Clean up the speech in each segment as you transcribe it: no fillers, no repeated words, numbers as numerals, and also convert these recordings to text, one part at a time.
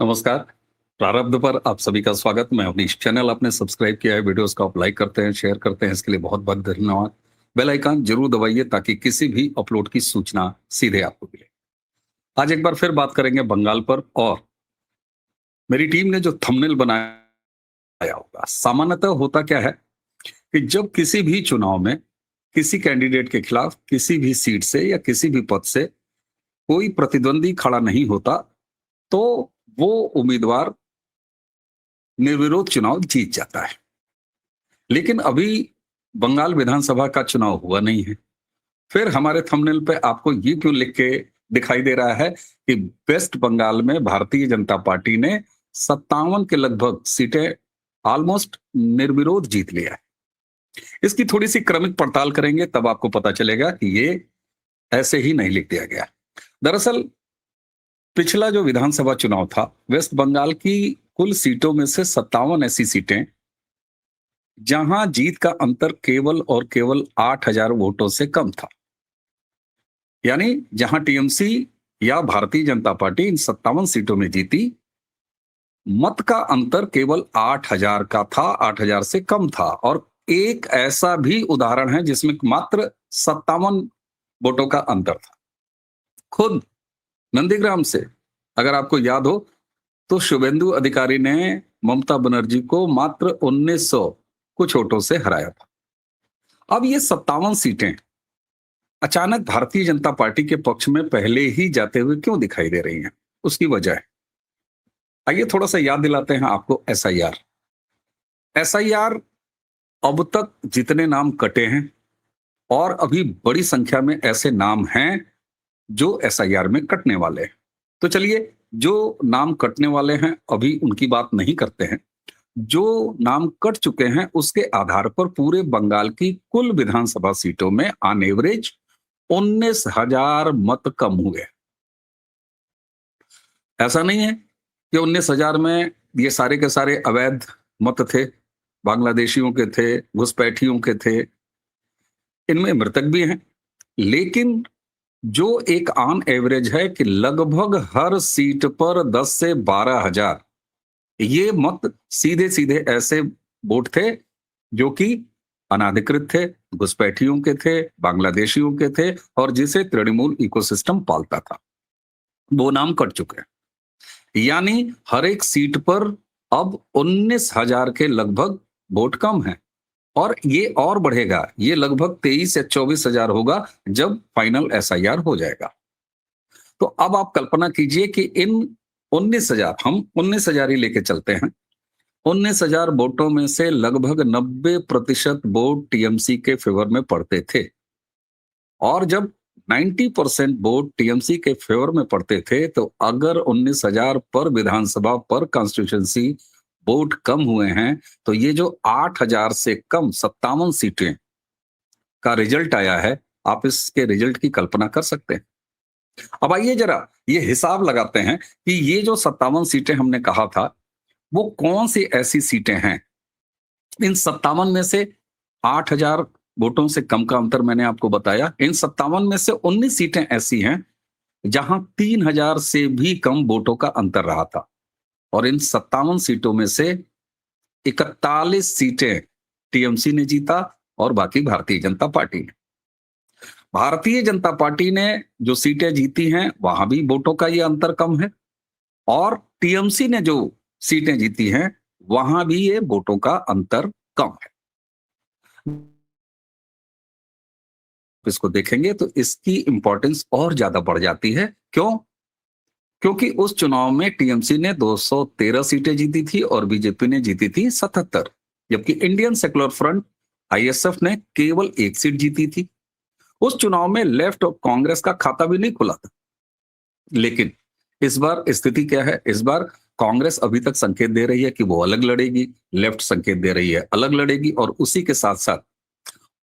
नमस्कार। प्रारब्ध पर आप सभी का स्वागत। मैं अवनीश। चैनल आपने सब्सक्राइब किया है, वीडियोस को आप लाइक करते हैं, शेयर करते हैं, इसके लिए बहुत बहुत धन्यवाद। बेल आइकन जरूर दबाइए ताकि किसी भी अपलोड की सूचना सीधे आपको मिले। आज एक बार फिर बात करेंगे बंगाल पर, और मेरी टीम ने जो थंबनेल बनाया होगा, सामान्यतः होता क्या है कि जब किसी भी चुनाव में किसी कैंडिडेट के खिलाफ किसी भी सीट से या किसी भी पद से कोई प्रतिद्वंदी खड़ा नहीं होता, तो वो उम्मीदवार निर्विरोध चुनाव जीत जाता है। लेकिन अभी बंगाल विधानसभा का चुनाव हुआ नहीं है। फिर हमारे थंबनेल पे आपको ये क्यों लिख के दिखाई दे रहा है कि वेस्ट बंगाल में भारतीय जनता पार्टी ने 57 के लगभग सीटें ऑलमोस्ट निर्विरोध जीत लिया है। इसकी थोड़ी सी क्रमिक पड़ताल करेंगे, तब आपको पता चलेगा कि ये ऐसे ही नहीं लिख दिया गया। दरअसल पिछला जो विधानसभा चुनाव था, वेस्ट बंगाल की कुल सीटों में से 57 ऐसी सीटें जहां जीत का अंतर केवल और केवल 8,000 वोटों से कम था। यानी जहां टीएमसी या भारतीय जनता पार्टी इन 57 सीटों में जीती, मत का अंतर केवल 8,000 का था, 8,000 से कम था। और एक ऐसा भी उदाहरण है जिसमें मात्र 57 वोटों का अंतर था। खुद नंदीग्राम से, अगर आपको याद हो, तो शुभेंदु अधिकारी ने ममता बनर्जी को मात्र 1900 कुछ वोटों से हराया था। अब ये 57 सीटें अचानक भारतीय जनता पार्टी के पक्ष में पहले ही जाते हुए क्यों दिखाई दे रही हैं? उसकी वजह है, आइए थोड़ा सा याद दिलाते हैं आपको। एसआईआर एसआईआर अब तक जितने नाम कटे हैं, और अभी बड़ी संख्या में ऐसे नाम हैं जो एसआईआर में कटने वाले हैं। तो चलिए, जो नाम कटने वाले हैं अभी उनकी बात नहीं करते हैं। जो नाम कट चुके हैं उसके आधार पर पूरे बंगाल की कुल विधानसभा सीटों में ऑन एवरेज 19,000 मत कम हुए। ऐसा नहीं है कि 19,000 में ये सारे के सारे अवैध मत थे, बांग्लादेशियों के थे, घुसपैठियों के थे। इनमें मृतक भी हैं, लेकिन जो एक ऑन एवरेज है कि लगभग हर सीट पर 10 से 12,000 ये मत सीधे सीधे ऐसे वोट थे जो कि अनाधिकृत थे, घुसपैठियों के थे, बांग्लादेशियों के थे, और जिसे तृणमूल इकोसिस्टम पालता था। वो नाम कट चुके हैं। यानी हर एक सीट पर अब 19,000 के लगभग वोट कम है, और ये और बढ़ेगा। ये लगभग 23 या 24,000 होगा जब फाइनल एसआईआर हो जाएगा। तो अब आप कल्पना कीजिए कि इन 19,000, हम 19,000 ही लेके चलते हैं, 19,000 वोटों में से लगभग 90% वोट टीएमसी के फेवर में पड़ते थे। और जब 90% वोट टीएमसी के फेवर में पड़ते थे, तो अगर 19,000 पर विधानसभा पर कॉन्स्टिट्यूशंसी वोट कम हुए हैं, तो ये जो 8,000 से कम 57 सीटें का रिजल्ट आया है, आप इसके रिजल्ट की कल्पना कर सकते हैं। अब आइए जरा ये हिसाब लगाते हैं कि ये जो 57 सीटें हमने कहा था, वो कौन सी ऐसी सीटें हैं। इन 57 में से 8,000 वोटों से कम का अंतर मैंने आपको बताया। इन 57 में से 19 सीटें ऐसी हैं जहां 3,000 से भी कम वोटों का अंतर रहा था। और इन 57 सीटों में से 41 सीटें टीएमसी ने जीता, और बाकी भारतीय जनता पार्टी ने। भारतीय जनता पार्टी ने जो सीटें जीती हैं वहां भी वोटों का ये अंतर कम है, और टीएमसी ने जो सीटें जीती हैं वहां भी ये वोटों का अंतर कम है। इसको देखेंगे तो इसकी इंपॉर्टेंस और ज्यादा बढ़ जाती है। क्यों? क्योंकि उस चुनाव में टीएमसी ने 213 सीटें जीती थी और बीजेपी ने जीती थी 77, जबकि इंडियन सेक्युलर फ्रंट आईएसएफ ने केवल एक सीट जीती थी। उस चुनाव में लेफ्ट और कांग्रेस का खाता भी नहीं खुला था। लेकिन इस बार स्थिति क्या है? इस बार कांग्रेस अभी तक संकेत दे रही है कि वो अलग लड़ेगी, लेफ्ट संकेत दे रही है अलग लड़ेगी, और उसी के साथ साथ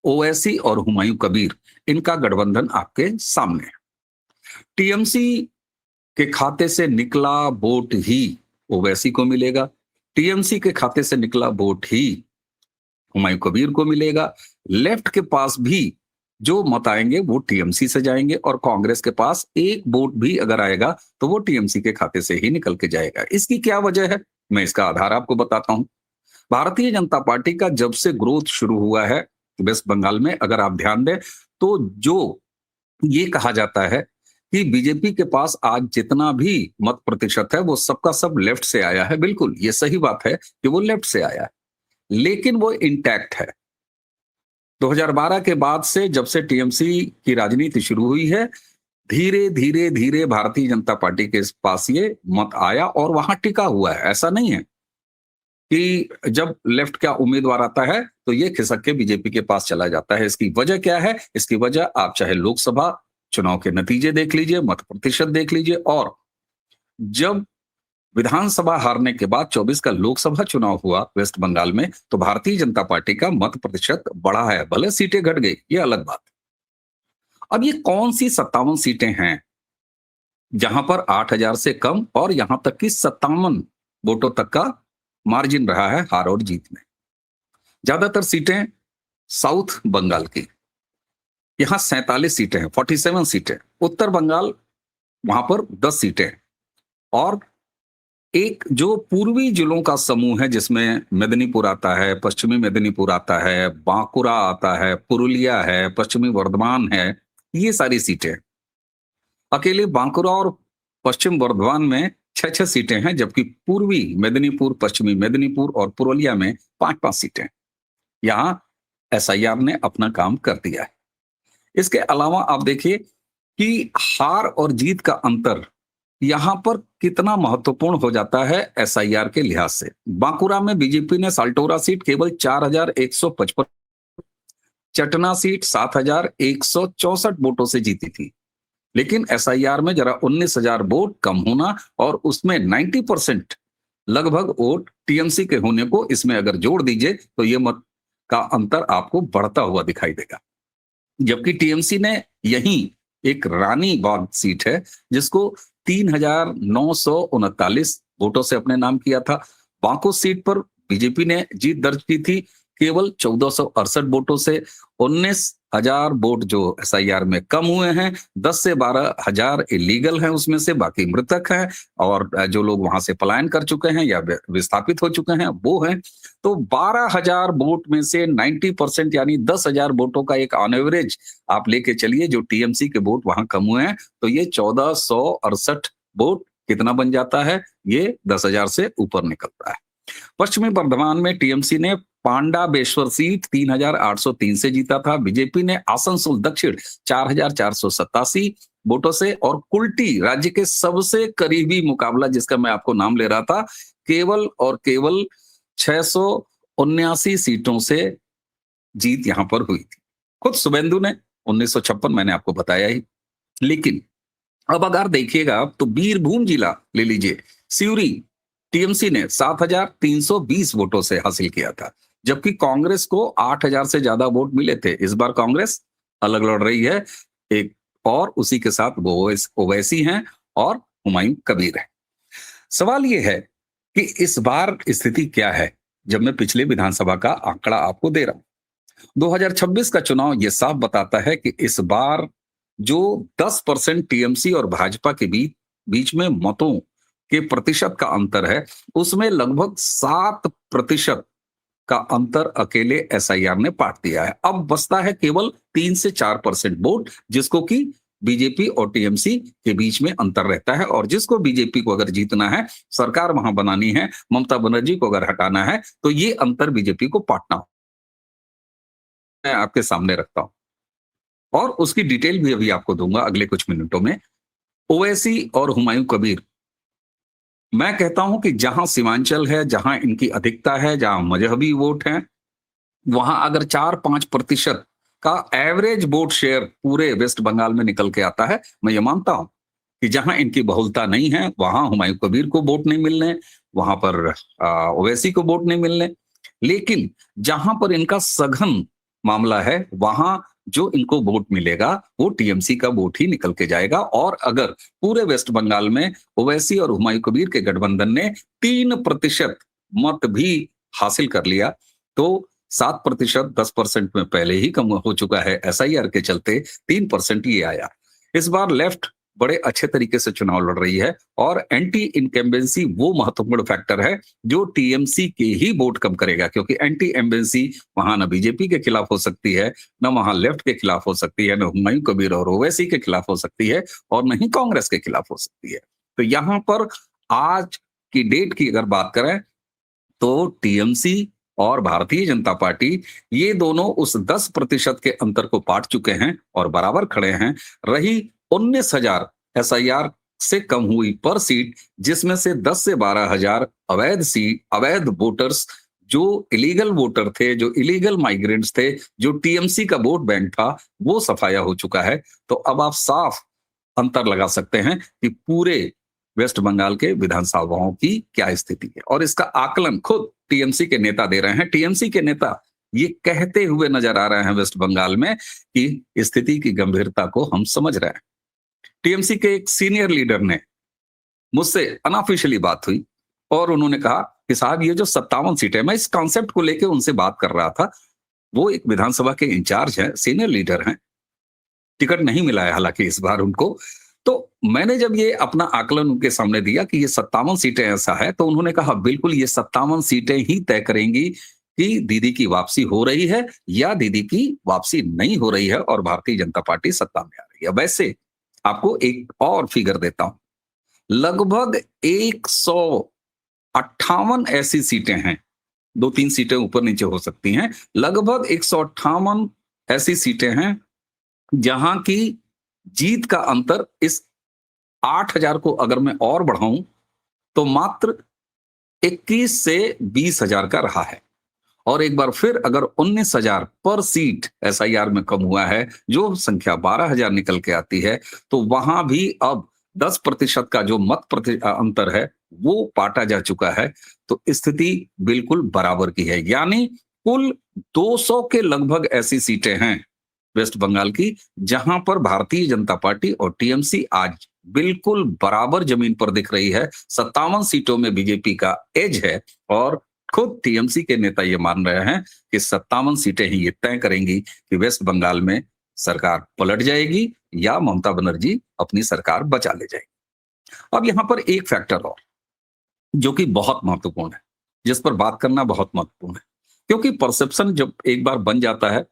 ओवैसी और हुमायूं कबीर, इनका गठबंधन आपके सामने है। टीएमसी के खाते से निकला वोट ही ओवैसी को मिलेगा, टीएमसी के खाते से निकला वोट ही हुमायूं कबीर को मिलेगा। लेफ्ट के पास भी जो मत आएंगे वो टीएमसी से जाएंगे और कांग्रेस के पास एक वोट भी अगर आएगा तो वो टीएमसी के खाते से ही निकल के जाएगा। इसकी क्या वजह है, मैं इसका आधार आपको बताता हूं। भारतीय जनता पार्टी का जब से ग्रोथ शुरू हुआ है वेस्ट बंगाल में, अगर आप ध्यान दें तो जो ये कहा जाता है कि बीजेपी के पास आज जितना भी मत प्रतिशत है वो सबका सब लेफ्ट से आया है। बिल्कुल ये सही बात है कि वो लेफ्ट से आया है, लेकिन वो इंटैक्ट है। 2012 के बाद से जब से टीएमसी की राजनीति शुरू हुई है, धीरे धीरे धीरे भारतीय जनता पार्टी के पास ये मत आया और वहां टिका हुआ है। ऐसा नहीं है कि जब लेफ्ट का उम्मीदवार आता है तो ये खिसक के बीजेपी के पास चला जाता है। इसकी वजह क्या है? इसकी वजह आप चाहे लोकसभा चुनाव के नतीजे देख लीजिए, मत प्रतिशत देख लीजिए, और जब विधानसभा हारने के बाद 24 का लोकसभा चुनाव हुआ वेस्ट बंगाल में, तो भारतीय जनता पार्टी का मत प्रतिशत बढ़ा है, भले सीटें घट गई, ये अलग बात। अब ये कौन सी 57 सीटें हैं जहां पर 8,000 से कम और यहां तक कि 57 वोटों तक का मार्जिन रहा है हार और जीत में? ज्यादातर सीटें साउथ बंगाल की, यहां 47 सीटें हैं, 47 सीटें। उत्तर बंगाल, वहां पर 10 सीटें हैं। और एक जो पूर्वी जिलों का समूह है जिसमें मेदिनीपुर आता है, पश्चिमी मेदिनीपुर आता है, बांकुरा आता है, पुरुलिया है, पश्चिमी वर्धमान है, ये सारी सीटें। अकेले बांकुरा और पश्चिम वर्धमान में 6-6 सीटें हैं, जबकि पूर्वी मेदिनीपुर, पश्चिमी मेदिनीपुर और पुरुलिया में 5-5 सीटें। यहां एसआईआर ने अपना काम कर दिया है। इसके अलावा आप देखिए कि हार और जीत का अंतर यहां पर कितना महत्वपूर्ण हो जाता है एसआईआर के लिहाज से। बांकुरा में बीजेपी ने साल्टोरा सीट केवल 4,155, चटना सीट 7,164 वोटों से जीती थी, लेकिन एसआईआर में जरा 19,000 वोट कम होना और उसमें 90% लगभग वोट टीएमसी के होने को इसमें अगर जोड़ दीजिए तो ये मत का अंतर आपको बढ़ता हुआ दिखाई देगा। जबकि टीएमसी ने यही एक रानी बाग सीट है जिसको 3,939 वोटों से अपने नाम किया था। बांको सीट पर बीजेपी ने जीत दर्ज की थी केवल 1,468 वोटों से। 19,000 वोट जो एसआईआर में कम हुए हैं, 10 से 12,000 इलीगल हैं उसमें से, बाकी मृतक हैं और जो लोग वहां से पलायन कर चुके हैं या विस्थापित हो चुके हैं वो हैं। तो 12,000 वोट में से 90% यानी 10,000 वोटों का एक ऑन एवरेज आप लेके चलिए जो टीएमसी के वोट वहां कम हुए हैं, तो ये 1,468 वोट कितना बन जाता है? ये 10,000 से ऊपर निकलता है। पश्चिमी बर्धमान में टीएमसी ने पांडा बेश्वर सीट 3,803 से जीता था। बीजेपी ने आसनसोल दक्षिण 4,487 वोटों से, और कुल्टी राज्य के सबसे करीबी मुकाबला जिसका मैं आपको नाम ले रहा था, केवल और केवल 679 सीटों से जीत यहां पर हुई थी। खुद शुभेंदु ने 1956 मैंने आपको बताया ही। लेकिन अब अगर देखिएगा तो बीरभूम जिला ले लीजिए, सिउरी टीएमसी ने 7,320 वोटों से हासिल किया था, जबकि कांग्रेस को 8,000 से ज्यादा वोट मिले थे। इस बार कांग्रेस अलग लड़ रही है एक, और उसी के साथ वो ओवैसी हैं और हुमायूं कबीर है। सवाल ये है कि इस बार स्थिति क्या है, जब मैं पिछले विधानसभा का आंकड़ा आपको दे रहा हूं। 2026 का चुनाव ये साफ बताता है कि इस बार जो 10% टीएमसी और भाजपा के बीच में मतों के प्रतिशत का अंतर है, उसमें लगभग 7% का अंतर अकेले एसआईआर ने पाट दिया है। अब बचता है केवल 3 से 4% वोट, जिसको कि बीजेपी और टीएमसी के बीच में अंतर रहता है, और जिसको बीजेपी को अगर जीतना है, सरकार वहां बनानी है, ममता बनर्जी को अगर हटाना है, तो ये अंतर बीजेपी को पाटना हो। मैं आपके सामने रखता हूं और उसकी डिटेल भी अभी आपको दूंगा अगले कुछ मिनटों में। ओवैसी और हुमायूं कबीर, मैं कहता हूं कि जहां सीमांचल है, जहां इनकी अधिकता है, जहां मजहबी वोट है, वहां अगर 4-5% का एवरेज वोट शेयर पूरे वेस्ट बंगाल में निकल के आता है, मैं ये मानता हूं कि जहां इनकी बहुलता नहीं है वहां हुमायूं कबीर को वोट नहीं मिलने, वहां पर ओवैसी को वोट नहीं मिलने। लेकिन जहां पर इनका सघन मामला है, वहां जो इनको वोट मिलेगा वो टीएमसी का वोट ही निकल के जाएगा। और अगर पूरे वेस्ट बंगाल में ओवैसी और हुमायूं कबीर के गठबंधन ने 3% मत भी हासिल कर लिया, तो 7%, 10% में पहले ही कम हो चुका है। एसआईआर के चलते 3% ये आया। इस बार लेफ्ट बड़े अच्छे तरीके से चुनाव लड़ रही है और एंटी इनकम्बेंसी वो महत्वपूर्ण फैक्टर है जो टीएमसी के ही वोट कम करेगा, क्योंकि एंटी एम्बेंसी वहां ना बीजेपी के खिलाफ हो सकती है, न वहां लेफ्ट के खिलाफ हो सकती है, न हुमायूं कबीर और ओवैसी के खिलाफ हो सकती है, और न ही कांग्रेस के खिलाफ हो सकती है। तो यहां पर आज की डेट की अगर बात करें तो टीएमसी और भारतीय जनता पार्टी ये दोनों उस 10% के अंतर को पाट चुके हैं और बराबर खड़े हैं। रही 19,000 एसआईआर से कम हुई पर सीट, जिसमें से 10 से 12,000 अवैध वोटर्स, जो इलीगल वोटर थे, जो इलीगल माइग्रेंट्स थे, जो टीएमसी का वोट बैंक था, वो सफाया हो चुका है। तो अब आप साफ अंतर लगा सकते हैं कि पूरे वेस्ट बंगाल के विधानसभाओं की क्या स्थिति है, और इसका आकलन खुद टीएमसी के नेता दे रहे हैं। टीएमसी के नेता ये कहते हुए नजर आ रहे हैं वेस्ट बंगाल में कि स्थिति की गंभीरता को हम समझ रहे हैं। टीएमसी के एक सीनियर लीडर ने मुझसे अनऑफिशियली बात हुई और उन्होंने कहा कि साहब ये जो 57 सीटें, मैं इस कॉन्सेप्ट को लेकर उनसे बात कर रहा था। वो एक विधानसभा के इंचार्ज हैं, सीनियर लीडर हैं, टिकट नहीं मिला है हालांकि इस बार उनको। तो मैंने जब ये अपना आकलन उनके सामने दिया कि ये 57 सीटें ऐसा है, तो उन्होंने कहा बिल्कुल ये 57 सीटें ही तय करेंगी कि दीदी की वापसी हो रही है या दीदी की वापसी नहीं हो रही है और भारतीय जनता पार्टी सत्ता में आ रही है। वैसे आपको एक और फिगर देता हूं, लगभग 158 ऐसी सीटें हैं, 2-3 सीटें ऊपर नीचे हो सकती हैं, लगभग 158 ऐसी सीटें हैं जहां की जीत का अंतर इस 8,000 को अगर मैं और बढ़ाऊं तो मात्र 21 से 20,000 का रहा है। और एक बार फिर अगर 19,000 पर सीट एसआईआर में कम हुआ है, जो संख्या 12,000 निकल के आती है, तो वहां भी अब 10% का जो अंतर है वो पाटा जा चुका है। तो स्थिति बिल्कुल बराबर की है, यानी कुल 200 के लगभग ऐसी सीटें हैं वेस्ट बंगाल की जहां पर भारतीय जनता पार्टी और टीएमसी आज बिल्कुल बराबर जमीन पर दिख रही है। 57 सीटों में बीजेपी का एज है और खुद टीएमसी के नेता ये मान रहे हैं कि 57 सीटें ही ये तय करेंगी कि वेस्ट बंगाल में सरकार पलट जाएगी या ममता बनर्जी अपनी सरकार बचा ले जाएगी। अब यहां पर एक फैक्टर और जो कि बहुत महत्वपूर्ण है, जिस पर बात करना बहुत महत्वपूर्ण है, क्योंकि परसेप्शन जब एक बार बन जाता है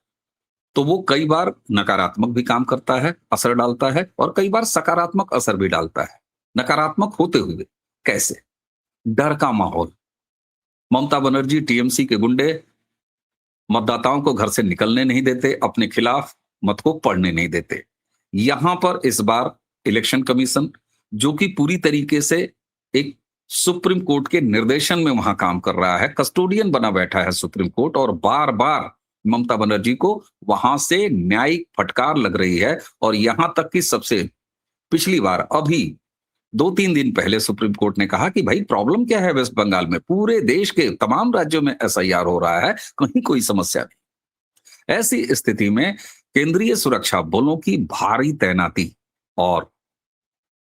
तो वो कई बार नकारात्मक भी काम करता है, असर डालता है, और कई बार सकारात्मक असर भी डालता है। नकारात्मक होते हुए कैसे? डर का माहौल, ममता बनर्जी टीएमसी के गुंडे मतदाताओं को घर से निकलने नहीं देते, अपने खिलाफ मत को पढ़ने नहीं देते। यहां पर इस बार इलेक्शन कमीशन, जो कि पूरी तरीके से एक सुप्रीम कोर्ट के निर्देशन में वहां काम कर रहा है, कस्टोडियन बना बैठा है सुप्रीम कोर्ट, और बार बार ममता बनर्जी को वहां से न्यायिक फटकार लग रही है। और यहां तक कि सबसे पिछली बार अभी 2-3 दिन पहले सुप्रीम कोर्ट ने कहा कि भाई प्रॉब्लम क्या है वेस्ट बंगाल में, पूरे देश के तमाम राज्यों में एसआईआर हो रहा है, कहीं कोई समस्या नहीं। ऐसी स्थिति में केंद्रीय सुरक्षा बलों की भारी तैनाती, और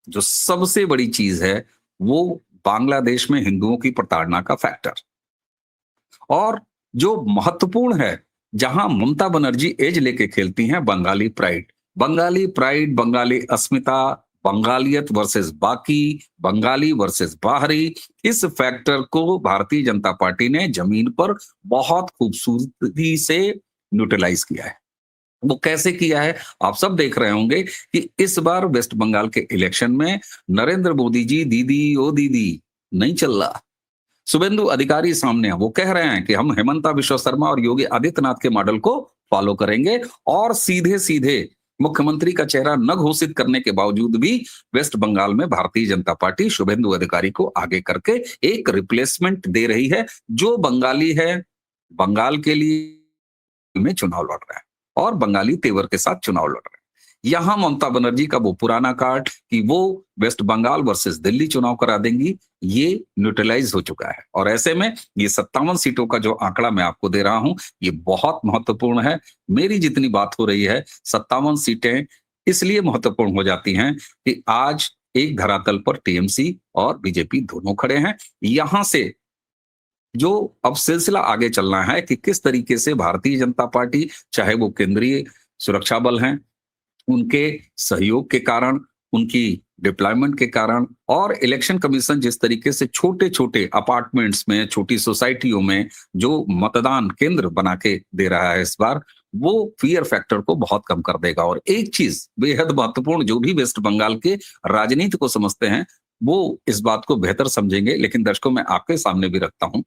जो सबसे बड़ी चीज है वो बांग्लादेश में हिंदुओं की प्रताड़ना का फैक्टर, और जो महत्वपूर्ण है जहां ममता बनर्जी एज लेके खेलती हैं, बंगाली प्राइड, बंगाली प्राइड, बंगाली अस्मिता, बंगालियत वर्सेस बाकी, बंगाली वर्सेस बाहरी, इस फैक्टर को भारतीय जनता पार्टी ने जमीन पर बहुत खूबसूरती से न्यूट्रलाइज किया है। वो कैसे किया है आप सब देख रहे होंगे कि इस बार वेस्ट बंगाल के इलेक्शन में नरेंद्र मोदी जी दीदी ओ दीदी नहीं चल रहा। शुभेंदु अधिकारी सामने हैं, वो कह रहे हैं कि हम हेमंता विश्व शर्मा और योगी आदित्यनाथ के मॉडल को फॉलो करेंगे, और सीधे सीधे मुख्यमंत्री का चेहरा न घोषित करने के बावजूद भी वेस्ट बंगाल में भारतीय जनता पार्टी शुभेंदु अधिकारी को आगे करके एक रिप्लेसमेंट दे रही है, जो बंगाली है, बंगाल के लिए में चुनाव लड़ रहा है और बंगाली तेवर के साथ चुनाव लड़ रहे हैं। यहां ममता बनर्जी का वो पुराना कार्ड कि वो वेस्ट बंगाल वर्सेस दिल्ली चुनाव करा देंगी, ये न्यूट्रलाइज हो चुका है। और ऐसे में ये 57 सीटों का जो आंकड़ा मैं आपको दे रहा हूं, ये बहुत महत्वपूर्ण है। मेरी जितनी बात हो रही है, 57 सीटें इसलिए महत्वपूर्ण हो जाती हैं कि आज एक धरातल पर टीएमसी और बीजेपी दोनों खड़े हैं। यहां से जो अब सिलसिला आगे चलना है कि किस तरीके से भारतीय जनता पार्टी, चाहे वो केंद्रीय सुरक्षा बल हैं, उनके सहयोग के कारण, उनकी डिप्लॉयमेंट के कारण और इलेक्शन कमीशन जिस तरीके से छोटे-छोटे अपार्टमेंट्स में, छोटी सोसाइटियों में जो मतदान केंद्र बना के दे रहा है इस बार, वो फ़ियर फैक्टर को बहुत कम कर देगा। और एक चीज़ बेहद महत्वपूर्ण, जो भी वेस्ट बंगाल के राजनीति को समझते हैं, वो इस बात को बेहतर समझेंगे, लेकिन दर्शकों मैं आपके सामने भी रखता हूँ।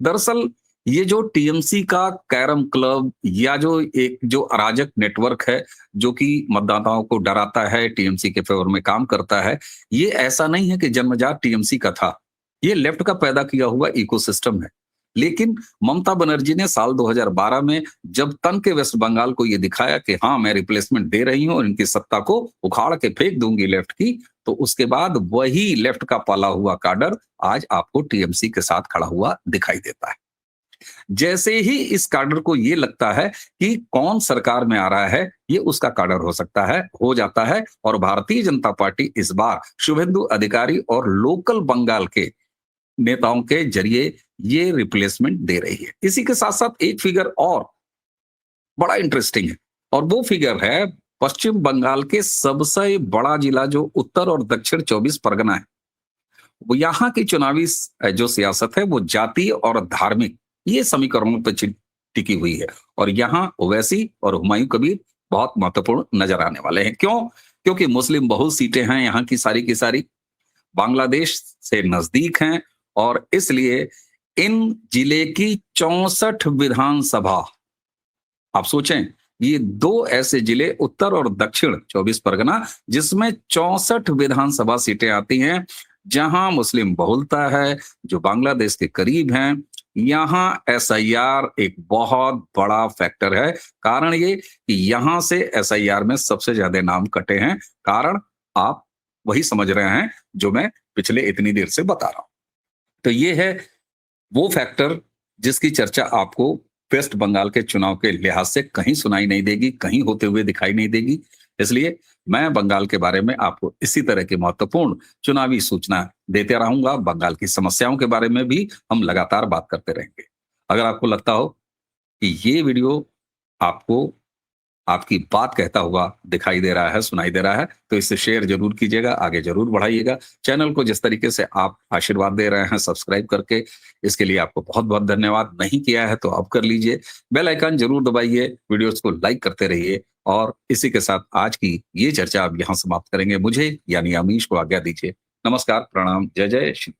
दरअसल ये जो टीएमसी का कैरम क्लब या जो एक जो अराजक नेटवर्क है, जो कि मतदाताओं को डराता है, टीएमसी के फेवर में काम करता है, ये ऐसा नहीं है कि जन्मजात टीएमसी का था। ये लेफ्ट का पैदा किया हुआ इकोसिस्टम है। लेकिन ममता बनर्जी ने साल 2012 में जब तन के वेस्ट बंगाल को ये दिखाया कि हाँ, मैं रिप्लेसमेंट दे रही हूँ और इनकी सत्ता को उखाड़ के फेंक दूंगी लेफ्ट की, तो उसके बाद वही लेफ्ट का पाला हुआ काडर आज आपको टीएमसी के साथ खड़ा हुआ दिखाई देता है। जैसे ही इस काडर को ये लगता है कि कौन सरकार में आ रहा है, ये उसका काडर हो सकता है, हो जाता है और भारतीय जनता पार्टी इस बार शुभेंदु अधिकारी और लोकल बंगाल के नेताओं के जरिए ये रिप्लेसमेंट दे रही है। इसी के साथ-साथ एक फिगर और बड़ा इंटरेस्टिंग है और वो फिगर है पश्चिम बंगाल के सबसे बड़ा जिला जो उत्तर और दक्षिण 24 परगना है। वो यहाँ की चुनावी जो सियासत है वो जातीय और धार्मिक ये समीकरणों पे टिकी हुई है और यहाँ ओवैसी और हुमायूं कबीर बहुत महत्वपूर्ण नजर आने वाले हैं। क्यों? क्योंकि मुस्लिम बहुल सीटें हैं यहाँ की सारी, बांग्लादेश से नजदीक हैं और इसलिए इन जिले की 64 विधानसभा, आप सोचें, ये दो ऐसे जिले उत्तर और दक्षिण 24 परगना जिसमें 64 विधानसभा सीटें आती हैं, जहां मुस्लिम बहुलता है, जो बांग्लादेश के करीब हैं। यहां एसआईआर एक बहुत बड़ा फैक्टर है। कारण ये कि यहां से एसआईआर में सबसे ज्यादा नाम कटे हैं। कारण आप वही समझ रहे हैं जो मैं पिछले इतनी देर से बता रहा हूं। तो ये है वो फैक्टर जिसकी चर्चा आपको वेस्ट बंगाल के चुनाव के लिहाज से कहीं सुनाई नहीं देगी, कहीं होते हुए दिखाई नहीं देगी। इसलिए मैं बंगाल के बारे में आपको इसी तरह की महत्वपूर्ण चुनावी सूचना देते रहूंगा। बंगाल की समस्याओं के बारे में भी हम लगातार बात करते रहेंगे। अगर आपको लगता हो कि ये वीडियो आपको आपकी बात कहता हुआ दिखाई दे रहा है, सुनाई दे रहा है, तो इसे शेयर ज़रूर कीजिएगा, आगे ज़रूर बढ़ाइएगा। चैनल को जिस तरीके से आप आशीर्वाद दे रहे हैं सब्सक्राइब करके, इसके लिए आपको बहुत-बहुत धन्यवाद। नहीं किया है तो अब कर लीजिए। बेल आइकन ज़रूर दबाइए, वीडियोज़ को लाइक करते रहिए और इसी के साथ आज की ये चर्चा अब यहाँ समाप्त करेंगे। मुझे यानी अमीश को आज्ञा दीजिए। नमस्कार, प्रणाम, जय जय श्री